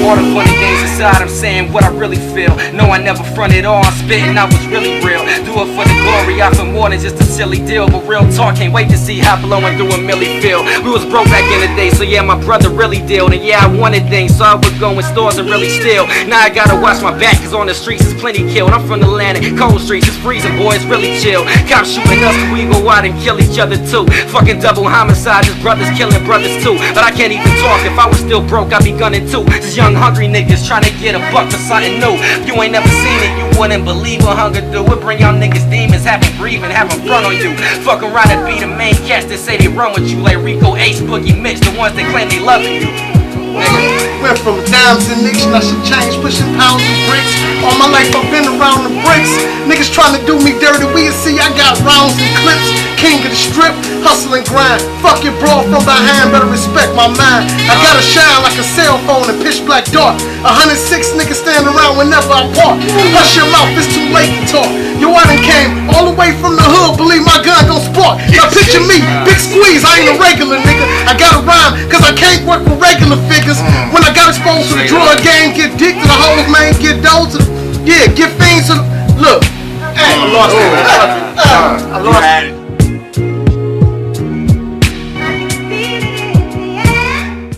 All the funny things inside, I'm saying what I really feel. No, I never fronted on, spitting, I was really real. Do it for the glory, I for more than just a silly deal. But real talk, can't wait to see how blowing through a milli feel. We was broke back in the day, so yeah, my brother really dealed. And yeah, I wanted things, so I would go in stores and really steal. Now I gotta watch my back, cause on the streets is plenty killed. I'm from the land, cold streets, it's freezing, boys, really chill. Cops shooting us, but we go out and kill each other too. Fucking double homicide, just brothers killing brothers too. But I can't even talk, if I was still broke, I'd be gunning too. Just young hungry niggas trying to get a buck for something new. If you ain't never seen it, you wouldn't believe what hunger do. It bring y'all niggas demons, have them breathing, have them front on you. Fuck around and be the main cats that say they run with you, like Rico, Ace, Boogie, Mitch, the ones that claim they loving you. Went from dimes and nicks, I should change, pushing pounds and bricks. All my life I've been around the bricks. Niggas trying to do me dirty, we see I got rounds and clips. King of the strip, hustle and grind. Fuck your bro from behind, better respect my mind. I gotta shine like a cell phone in pitch black dark. 106 niggas stand around whenever I park. Hush your mouth, it's too late to talk. Yo, I done came all the way from the hood, believe my gun gon' spark. Now picture me, big squeeze, I ain't a regular nigga. I gotta rhyme, cause I can't work with regular figures. When I got exposed to the drug game, get dick to the hoes, man, get dough to the, yeah, get things to the, look. Hey, I lost it. I lost it.